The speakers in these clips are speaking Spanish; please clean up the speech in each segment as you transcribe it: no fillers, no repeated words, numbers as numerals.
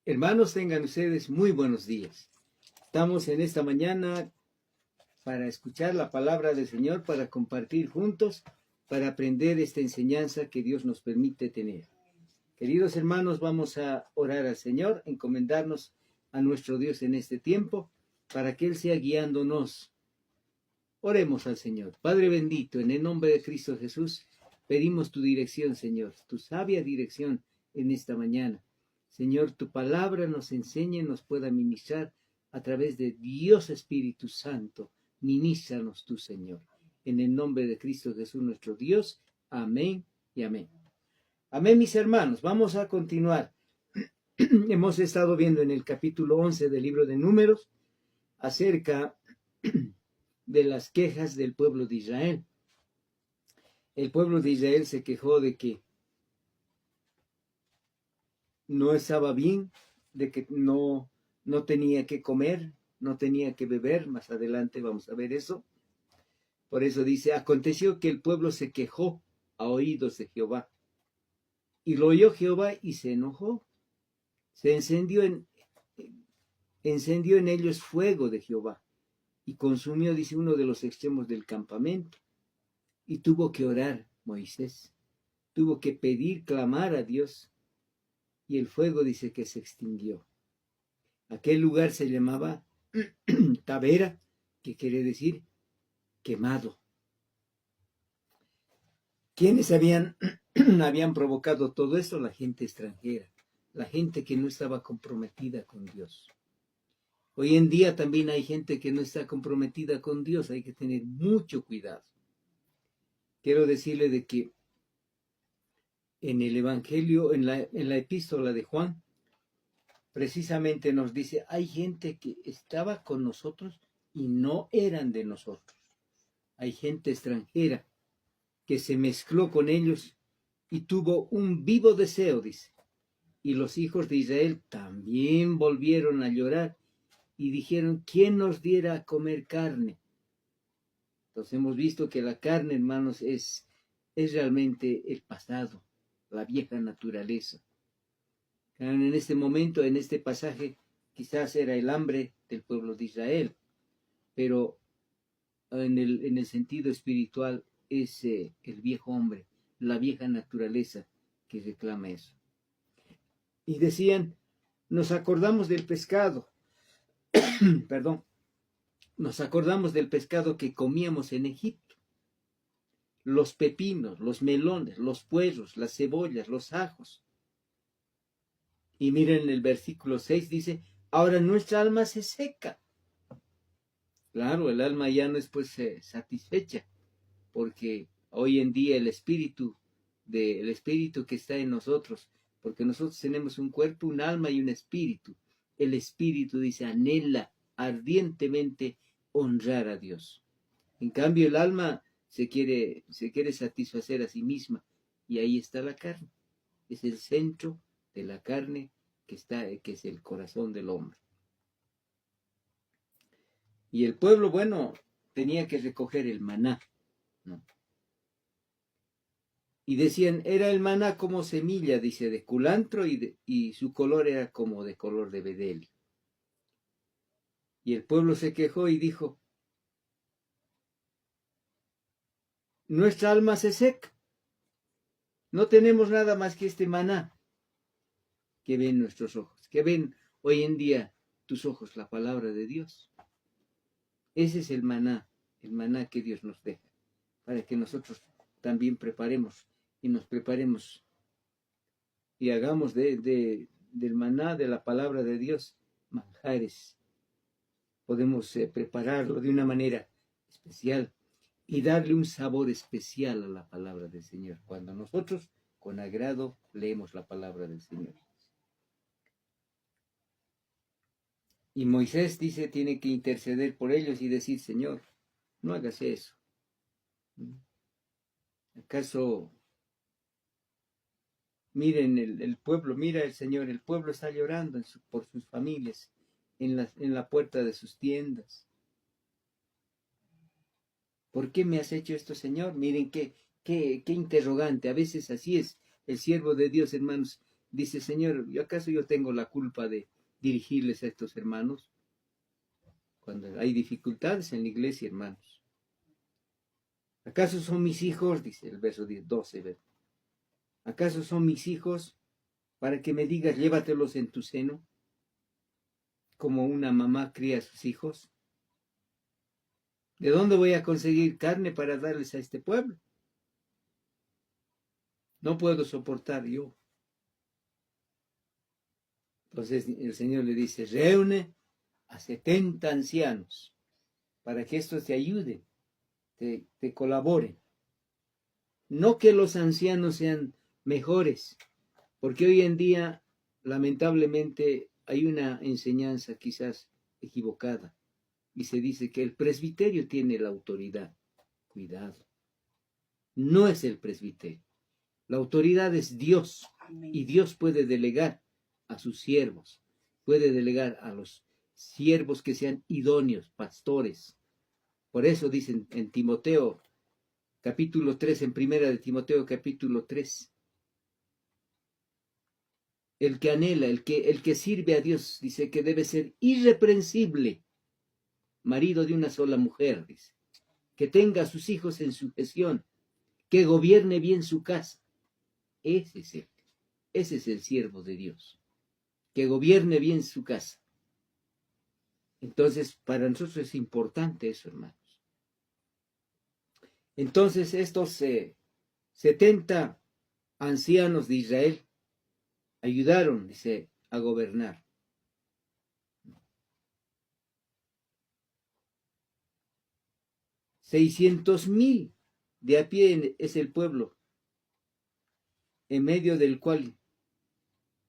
Hermanos, tengan ustedes muy buenos días. Estamos en esta mañana para escuchar la palabra del Señor, para compartir juntos, para aprender esta enseñanza que Dios nos permite tener. Queridos hermanos, vamos a orar al Señor, encomendarnos a nuestro Dios en este tiempo, para que Él sea guiándonos. Oremos al Señor. Padre bendito, en el nombre de Cristo Jesús, pedimos tu dirección, Señor, tu sabia dirección en esta mañana. Señor, tu palabra nos enseña y nos pueda ministrar a través de Dios Espíritu Santo. Ministranos tú, Señor. En el nombre de Cristo Jesús, nuestro Dios. Amén y amén. Amén, mis hermanos. Vamos a continuar. Hemos estado viendo en el capítulo 11 del libro de Números acerca de las quejas del pueblo de Israel. El pueblo de Israel se quejó de que no estaba bien, de que no tenía que comer, no tenía que beber. Más adelante vamos a ver eso. Por eso dice, aconteció que el pueblo se quejó a oídos de Jehová. Y lo oyó Jehová y se enojó. Se encendió en ellos fuego de Jehová. Y consumió, dice, uno de los extremos del campamento. Y tuvo que orar Moisés. Tuvo que pedir, clamar a Dios. Y el fuego dice que se extinguió. Aquel lugar se llamaba Tabera, que quiere decir quemado. ¿Quiénes habían provocado todo esto? La gente extranjera, la gente que no estaba comprometida con Dios. Hoy en día también hay gente que no está comprometida con Dios, hay que tener mucho cuidado. Quiero decirle de que en el Evangelio, en la epístola de Juan, precisamente nos dice, hay gente que estaba con nosotros y no eran de nosotros. Hay gente extranjera que se mezcló con ellos y tuvo un vivo deseo, dice. Y los hijos de Israel también volvieron a llorar y dijeron, ¿quién nos diera a comer carne? Entonces hemos visto que la carne, hermanos, es realmente el pasado, la vieja naturaleza. En este momento, en este pasaje, quizás era el hambre del pueblo de Israel, pero en el sentido espiritual es el viejo hombre, la vieja naturaleza que reclama eso. Y decían, nos acordamos del pescado, perdón, nos acordamos del pescado que comíamos en Egipto, los pepinos, los melones, los puerros, las cebollas, los ajos. Y miren el versículo 6 dice, ahora nuestra alma se seca. Claro, el alma ya no es pues satisfecha, porque hoy en día el espíritu que está en nosotros, porque nosotros tenemos un cuerpo, un alma y un espíritu. El espíritu dice, anhela ardientemente honrar a Dios. En cambio, el alma se quiere satisfacer a sí misma, y ahí está la carne. Es el centro de la carne que es el corazón del hombre. Y el pueblo, bueno, tenía que recoger el maná, ¿no? Y decían, era el maná como semilla, dice, de culantro, y su color era como de color de bedelio. Y el pueblo se quejó y dijo, nuestra alma se seca. No tenemos nada más que este maná que ven nuestros ojos, que ven hoy en día tus ojos, la palabra de Dios. Ese es el maná que Dios nos deja, para que nosotros también nos preparemos y hagamos del maná, de la palabra de Dios, manjares. Podemos prepararlo de una manera especial y darle un sabor especial a la palabra del Señor, cuando nosotros con agrado leemos la palabra del Señor. Y Moisés dice, tiene que interceder por ellos y decir, Señor, no hagas eso. ¿Acaso miren el pueblo, mira el Señor, el pueblo está llorando por sus familias, en la puerta de sus tiendas? ¿Por qué me has hecho esto, Señor? Miren qué interrogante. A veces así es el siervo de Dios, hermanos. dice, Señor, ¿acaso yo tengo la culpa de dirigirles a estos hermanos? Cuando hay dificultades en la iglesia, hermanos. ¿Acaso son mis hijos? Dice el verso 12. ¿Ver? ¿Acaso son mis hijos para que me digas, llévatelos en tu seno? Como una mamá cría a sus hijos. ¿De dónde voy a conseguir carne para darles a este pueblo? No puedo soportar yo. Entonces el Señor le dice, reúne a 70 ancianos para que estos te ayuden, te colaboren. No que los ancianos sean mejores, porque hoy en día, lamentablemente, hay una enseñanza quizás equivocada y se dice que el presbiterio tiene la autoridad. Cuidado, no es el presbiterio. La autoridad es Dios. Amén. Y Dios puede delegar a sus siervos, puede delegar a los siervos que sean idóneos, pastores. Por eso dicen en Timoteo, capítulo 3, en primera de Timoteo, capítulo 3, el que anhela, el que sirve a Dios, dice que debe ser irreprensible, marido de una sola mujer, dice, que tenga a sus hijos en sujeción, que gobierne bien su casa. Ese es el siervo de Dios, que gobierne bien su casa. Entonces, para nosotros es importante eso, hermanos. Entonces, estos 70 ancianos de Israel ayudaron, dice, a gobernar. $600,000 de a pie es el pueblo en medio del cual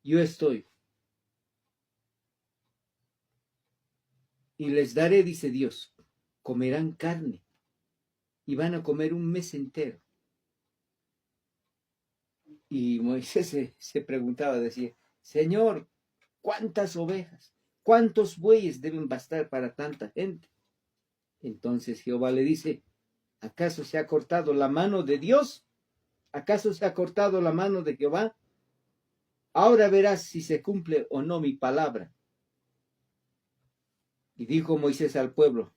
yo estoy. Y les daré, dice Dios, comerán carne y van a comer un mes entero. Y Moisés se preguntaba, decía, Señor, ¿cuántas ovejas, cuántos bueyes deben bastar para tanta gente? Entonces Jehová le dice, ¿acaso se ha cortado la mano de Dios? ¿Acaso se ha cortado la mano de Jehová? Ahora verás si se cumple o no mi palabra. Y dijo Moisés al pueblo,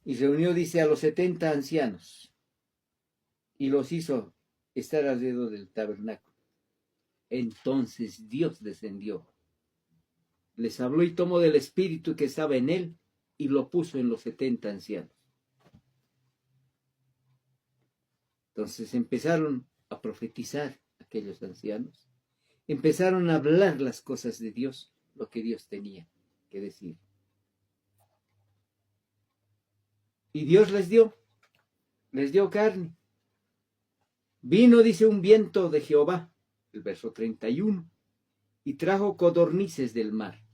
y reunió, dice, a los 70 ancianos, y los hizo estar alrededor del tabernáculo. Entonces Dios descendió, les habló y tomó del espíritu que estaba en él, y lo puso en los 70 ancianos. Entonces empezaron a profetizar aquellos ancianos, empezaron a hablar las cosas de Dios, lo que Dios tenía que decir. Y Dios les dio carne. Vino, dice, un viento de Jehová, el verso 31, y trajo codornices del mar,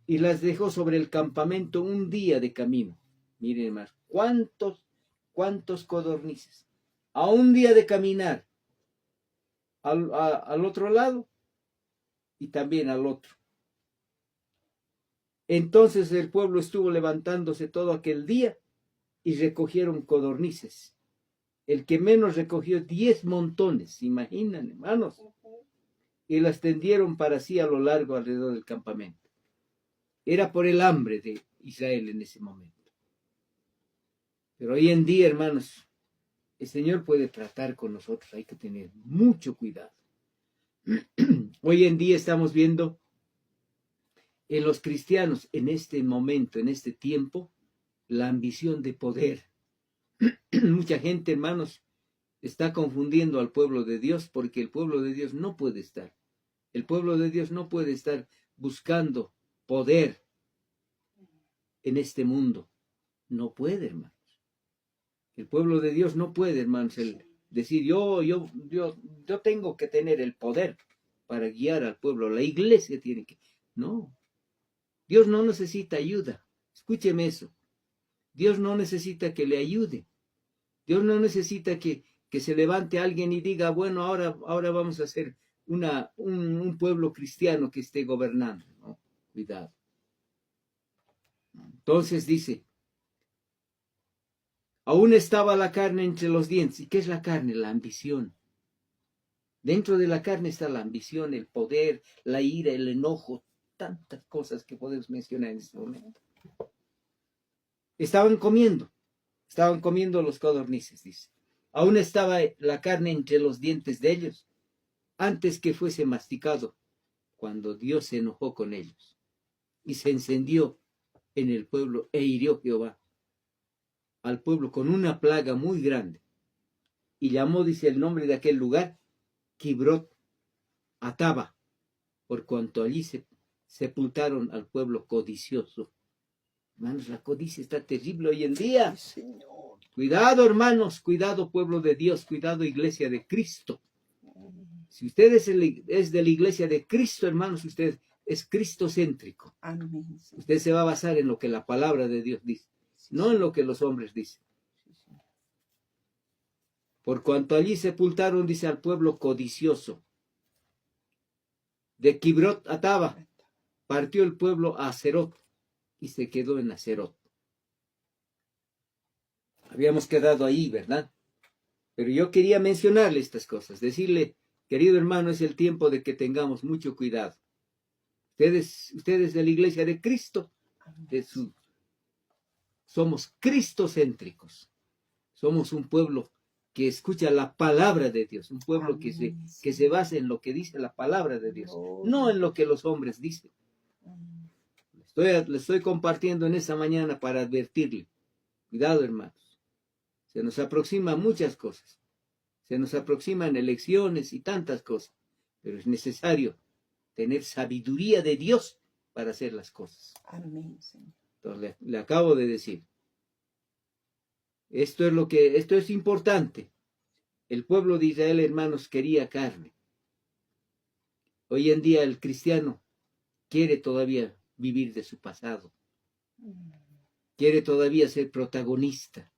y las dejó sobre el campamento un día de camino. Miren más, ¿cuántos codornices? A un día de caminar, al otro lado y también al otro. Entonces el pueblo estuvo levantándose todo aquel día y recogieron codornices. El que menos recogió 10 montones, imaginan, hermanos, y las tendieron para sí a lo largo alrededor del campamento. Era por el hambre de Israel en ese momento. Pero hoy en día, hermanos, el Señor puede tratar con nosotros, hay que tener mucho cuidado. Hoy en día estamos viendo en los cristianos, en este momento, en este tiempo, la ambición de poder. Mucha gente, hermanos, está confundiendo al pueblo de Dios, porque el pueblo de Dios no puede estar. El pueblo de Dios no puede estar buscando poder en este mundo. No puede, hermanos. El pueblo de Dios no puede, hermanos, decir yo tengo que tener el poder para guiar al pueblo. La iglesia tiene que. No. Dios no necesita ayuda. Escúcheme eso. Dios no necesita que le ayude. Dios no necesita que se levante alguien y diga, bueno, ahora vamos a hacer un pueblo cristiano que esté gobernando. No, cuidado. Entonces dice, aún estaba la carne entre los dientes. ¿Y qué es la carne? La ambición. Dentro de la carne está la ambición, el poder, la ira, el enojo, tantas cosas que podemos mencionar en este momento. Estaban comiendo los codornices, dice. Aún estaba la carne entre los dientes de ellos, antes que fuese masticado, cuando Dios se enojó con ellos, y se encendió en el pueblo, e hirió Jehová al pueblo con una plaga muy grande, y llamó, dice, el nombre de aquel lugar, Kibrot Ataba, por cuanto allí se sepultaron al pueblo codicioso. Hermanos, la codicia está terrible hoy en día. Sí, Señor. Cuidado, hermanos, cuidado, pueblo de Dios, cuidado, iglesia de Cristo. Si usted es de la iglesia de Cristo, hermanos, usted es cristocéntrico. Amén. Sí. Usted se va a basar en lo que la palabra de Dios dice, no en lo que los hombres dicen. Por cuanto allí sepultaron, dice, al pueblo codicioso. De Kibrot Ataba partió el pueblo a Aserot y se quedó en Aserot. Habíamos quedado ahí, ¿verdad? Pero yo quería mencionarle estas cosas, decirle, querido hermano, es el tiempo de que tengamos mucho cuidado. Ustedes de la iglesia de Cristo, somos cristocéntricos. Somos un pueblo que escucha la palabra de Dios, un pueblo que se basa en lo que dice la palabra de Dios, no en lo que los hombres dicen. Le estoy compartiendo en esta mañana para advertirle. Cuidado, hermanos. Se nos aproximan muchas cosas. Se nos aproximan elecciones y tantas cosas. Pero es necesario tener sabiduría de Dios para hacer las cosas. Amén, Señor. Entonces, le acabo de decir. Esto es importante. El pueblo de Israel, hermanos, quería carne. Hoy en día el cristiano quiere todavía vivir de su pasado. Quiere todavía ser protagonista.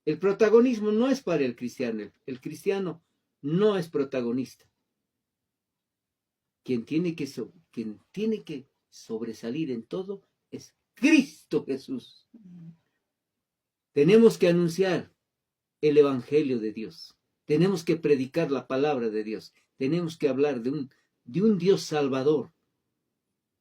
El protagonismo no es para el cristiano. El cristiano no es protagonista. Quien tiene que sobresalir en todo es Cristo Jesús. Tenemos que anunciar el evangelio de Dios. Tenemos que predicar la palabra de Dios. Tenemos que hablar de un Dios salvador.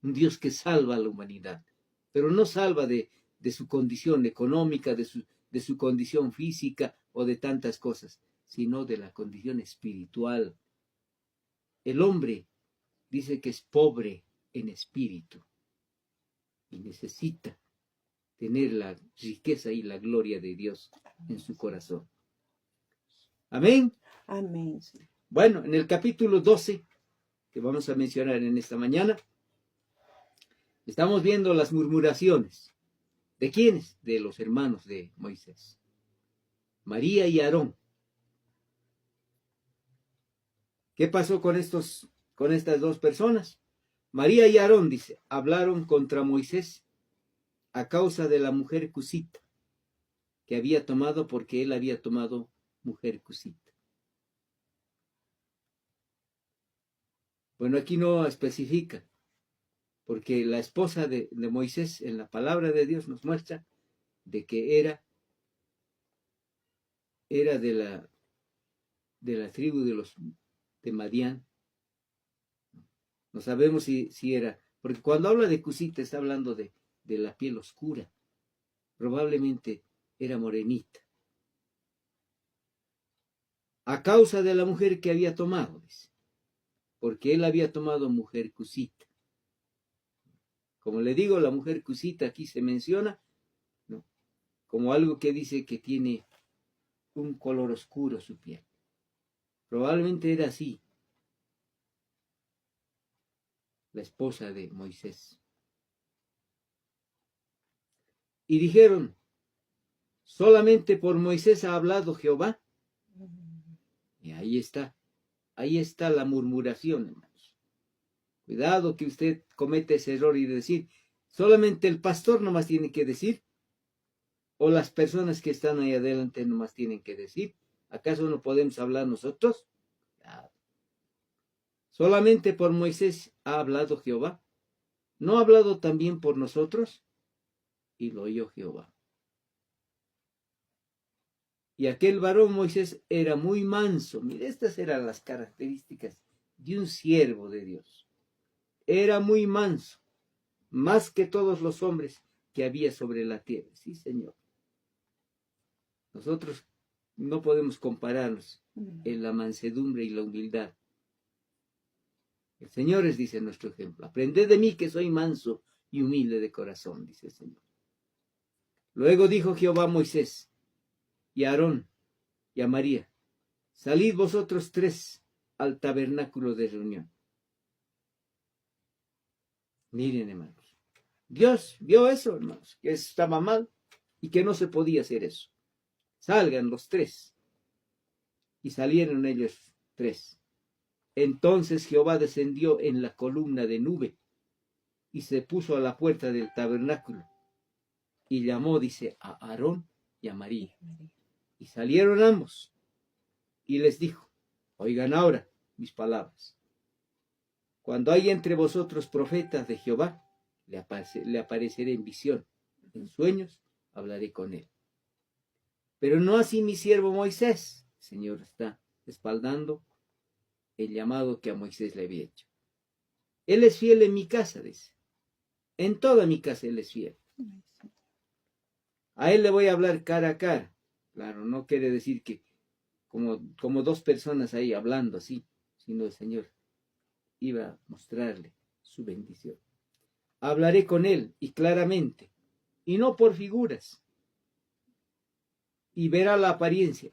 Un Dios que salva a la humanidad. Pero no salva de su condición económica, de su condición física o de tantas cosas, sino de la condición espiritual. El hombre dice que es pobre en espíritu y necesita tener la riqueza y la gloria de Dios en su corazón. Amén. Amén. Bueno, en el capítulo 12, que vamos a mencionar en esta mañana, estamos viendo las murmuraciones. ¿De quiénes? De los hermanos de Moisés. María y Aarón. ¿Qué pasó con estas dos personas? María y Aarón, dice, hablaron contra Moisés a causa de la mujer cusita que había tomado, porque él había tomado mujer cusita. Bueno, aquí no especifica, porque la esposa de Moisés en la palabra de Dios nos muestra de que era de la tribu de Madián. No sabemos si era, porque cuando habla de cusita está hablando de la piel oscura. Probablemente era morenita. A causa de la mujer que había tomado, dice, porque él había tomado mujer cusita. Como le digo, la mujer cusita aquí se menciona, ¿no?, como algo que dice que tiene un color oscuro su piel. Probablemente era así la esposa de Moisés. Y dijeron, solamente por Moisés ha hablado Jehová. Y ahí está la murmuración, hermanos. Cuidado que usted comete ese error y decir, solamente el pastor nomás tiene que decir, o las personas que están ahí adelante nomás tienen que decir. ¿Acaso no podemos hablar nosotros? Claro. Solamente por Moisés ha hablado Jehová. ¿No ha hablado también por nosotros? Y lo oyó Jehová. Y aquel varón Moisés era muy manso. Mire, estas eran las características de un siervo de Dios. Era muy manso, más que todos los hombres que había sobre la tierra. Sí, Señor. Nosotros no podemos compararnos en la mansedumbre y la humildad. El Señor es, dice nuestro ejemplo. Aprended de mí que soy manso y humilde de corazón, dice el Señor. Luego dijo Jehová a Moisés y a Aarón y a María: salid vosotros tres al tabernáculo de reunión. Miren, hermanos, Dios vio eso, hermanos, que estaba mal y que no se podía hacer eso. Salgan los tres. Y salieron ellos tres. Entonces Jehová descendió en la columna de nube y se puso a la puerta del tabernáculo y llamó, dice, a Aarón y a María. Y salieron ambos y les dijo: oigan ahora mis palabras. Cuando hay entre vosotros profetas de Jehová, le apareceré en visión. En sueños hablaré con él. Pero no así mi siervo Moisés. El Señor está respaldando el llamado que a Moisés le había hecho. Él es fiel en mi casa, dice. En toda mi casa él es fiel. A él le voy a hablar cara a cara. Claro, no quiere decir que como dos personas ahí hablando así, sino el Señor iba a mostrarle su bendición. Hablaré con él y claramente, y no por figuras. Y verá la apariencia.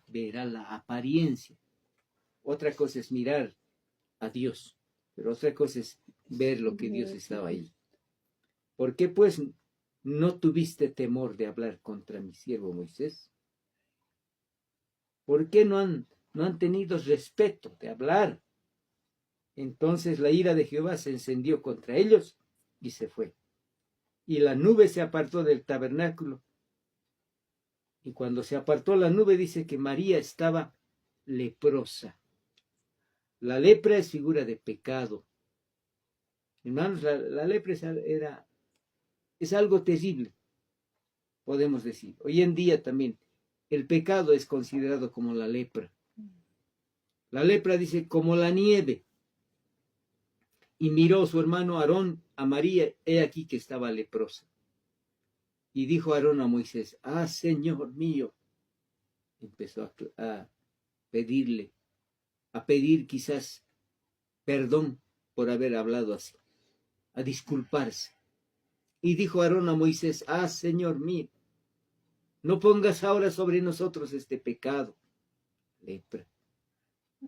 Otra cosa es mirar a Dios, pero otra cosa es ver lo que Dios estaba ahí. ¿Por qué pues no tuviste temor de hablar contra mi siervo Moisés? ¿Por qué no han tenido respeto de hablar? Entonces la ira de Jehová se encendió contra ellos y se fue. Y la nube se apartó del tabernáculo. Y cuando se apartó la nube, dice que María estaba leprosa. La lepra es figura de pecado. Hermanos, la lepra es algo terrible, podemos decir. Hoy en día también el pecado es considerado como la lepra. La lepra dice como la nieve. Y miró su hermano Aarón a María, he aquí que estaba leprosa. Y dijo Aarón a Moisés: ah, Señor mío. Empezó a pedir quizás perdón por haber hablado así, a disculparse. Y dijo Aarón a Moisés: ah, Señor mío, no pongas ahora sobre nosotros este pecado, lepra,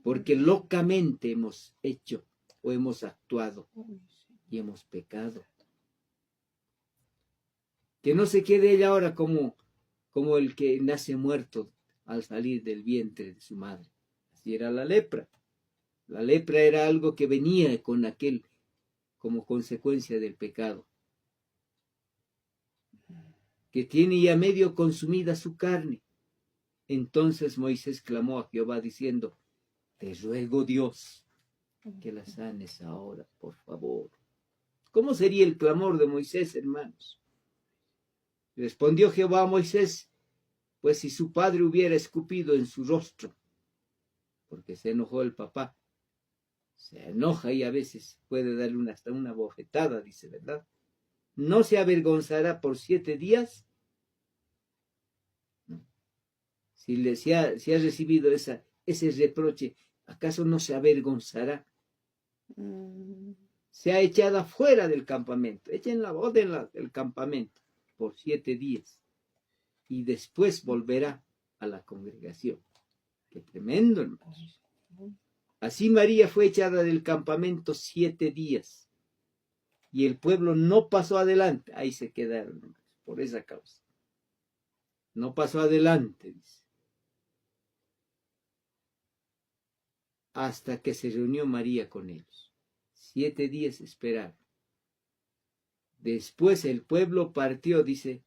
porque locamente hemos hecho o hemos actuado y hemos pecado. Que no se quede ella ahora como el que nace muerto al salir del vientre de su madre. Así era la lepra. La lepra era algo que venía con aquel como consecuencia del pecado, que tiene ya medio consumida su carne. Entonces Moisés clamó a Jehová diciendo: te ruego, Dios, que la sanes ahora, por favor. ¿Cómo sería el clamor de Moisés, hermanos? Respondió Jehová a Moisés: pues si su padre hubiera escupido en su rostro, porque se enojó el papá, se enoja y a veces puede darle hasta una bofetada, dice, ¿verdad? ¿No se avergonzará por 7 días? No. Si ha recibido ese reproche, ¿acaso no se avergonzará? Sea echada fuera del campamento, échenla del campamento por 7 días y después volverá a la congregación. Qué tremendo, hermanos. Así María fue echada del campamento 7 días y el pueblo no pasó adelante. Ahí se quedaron, hermanos, por esa causa. No pasó adelante, dice. Hasta que se reunió María con ellos. 7 días esperaron. Después el pueblo partió, dice,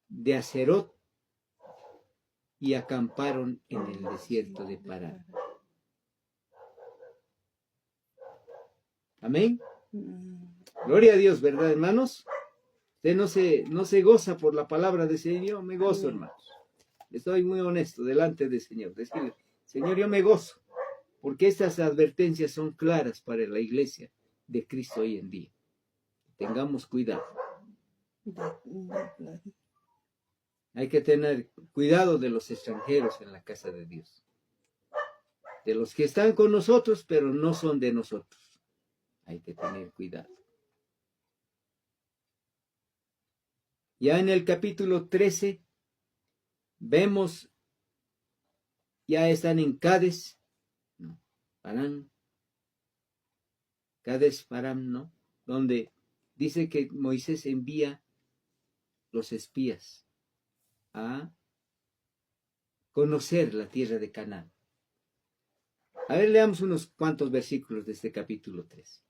de Aserot y acamparon en el desierto de Parán. Amén. Gloria a Dios, ¿verdad, hermanos? Usted no se goza por la palabra de Señor. Me gozo, hermanos. Estoy muy honesto delante del Señor. Decirle, Señor, yo me gozo, porque estas advertencias son claras para la iglesia de Cristo hoy en día. Tengamos cuidado. Hay que tener cuidado de los extranjeros en la casa de Dios. De los que están con nosotros, pero no son de nosotros. Hay que tener cuidado. Ya en el capítulo 13, vemos, ya están en Cades, no, Parán, Cades, Parán, ¿no? Donde dice que Moisés envía los espías a conocer la tierra de Canaán. A ver, leamos unos cuantos versículos de este capítulo 3.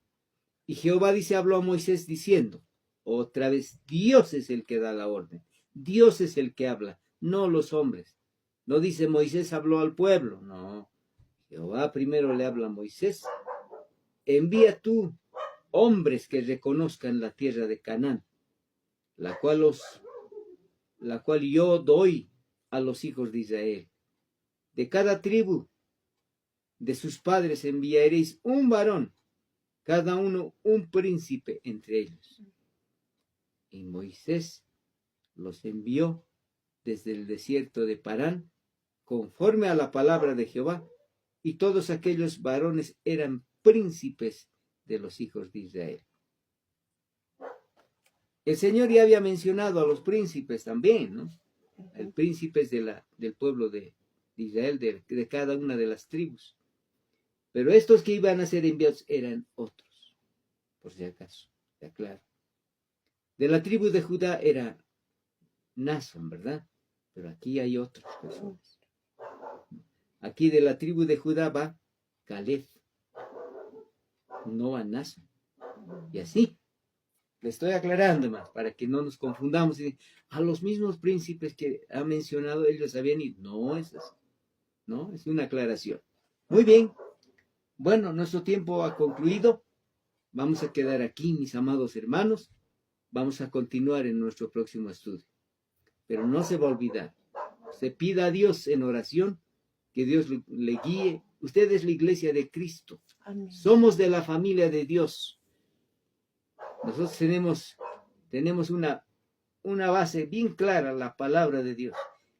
Y Jehová dice, habló a Moisés diciendo, otra vez, Dios es el que da la orden. Dios es el que habla, no los hombres. No dice Moisés habló al pueblo, no. Jehová primero le habla a Moisés. Envía tú hombres que reconozcan la tierra de Canaán, la cual yo doy a los hijos de Israel. De cada tribu de sus padres enviaréis un varón, cada uno un príncipe entre ellos. Y Moisés los envió desde el desierto de Parán, conforme a la palabra de Jehová, y todos aquellos varones eran príncipes de los hijos de Israel. El Señor ya había mencionado a los príncipes también, ¿no? El príncipes del pueblo de Israel, de cada una de las tribus. Pero estos que iban a ser enviados eran otros, por si acaso, te aclaro. De la tribu de Judá era Naasón, ¿verdad? Pero aquí hay otras personas. Aquí de la tribu de Judá va Caleb, no va Naasón. Y así, le estoy aclarando más, para que no nos confundamos. A los mismos príncipes que ha mencionado, ellos habían ido. No es así. No, es una aclaración. Muy bien. Bueno, nuestro tiempo ha concluido. Vamos a quedar aquí, mis amados hermanos. Vamos a continuar en nuestro próximo estudio. Pero no se va a olvidar. Se pida a Dios en oración que Dios le guíe. Usted es la iglesia de Cristo. Amén. Somos de la familia de Dios. Nosotros tenemos una base bien clara, la palabra de Dios.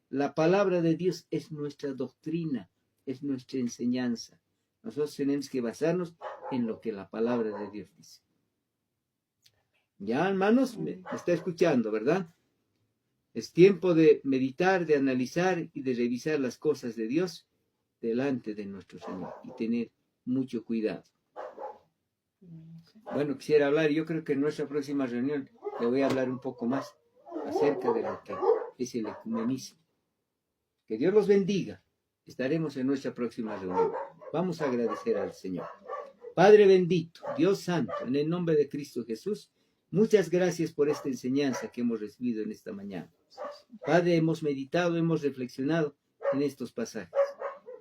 La palabra de Dios es nuestra doctrina, es nuestra enseñanza. Nosotros tenemos que basarnos en lo que la palabra de Dios dice. Ya, hermanos, me está escuchando, ¿verdad? Es tiempo de meditar, de analizar y de revisar las cosas de Dios delante de nuestro Señor y tener mucho cuidado. Bueno, quisiera hablar, yo creo que en nuestra próxima reunión le voy a hablar un poco más acerca de lo que es el ecumenismo. Que Dios los bendiga. Estaremos en nuestra próxima reunión. Vamos a agradecer al Señor. Padre bendito, Dios santo, en el nombre de Cristo Jesús, muchas gracias por esta enseñanza que hemos recibido en esta mañana. Padre, hemos meditado, hemos reflexionado en estos pasajes.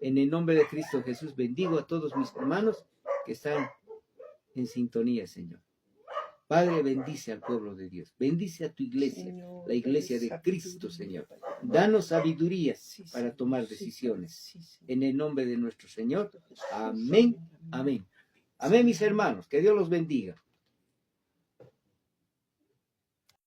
En el nombre de Cristo Jesús, bendigo a todos mis hermanos que están en sintonía, Señor. Padre, bendice al pueblo de Dios. Bendice a tu iglesia, Señor, la iglesia de Cristo, Señor. Danos sabiduría para tomar decisiones. En el nombre de nuestro Señor. Amén. Amén. Amén, mis hermanos. Que Dios los bendiga.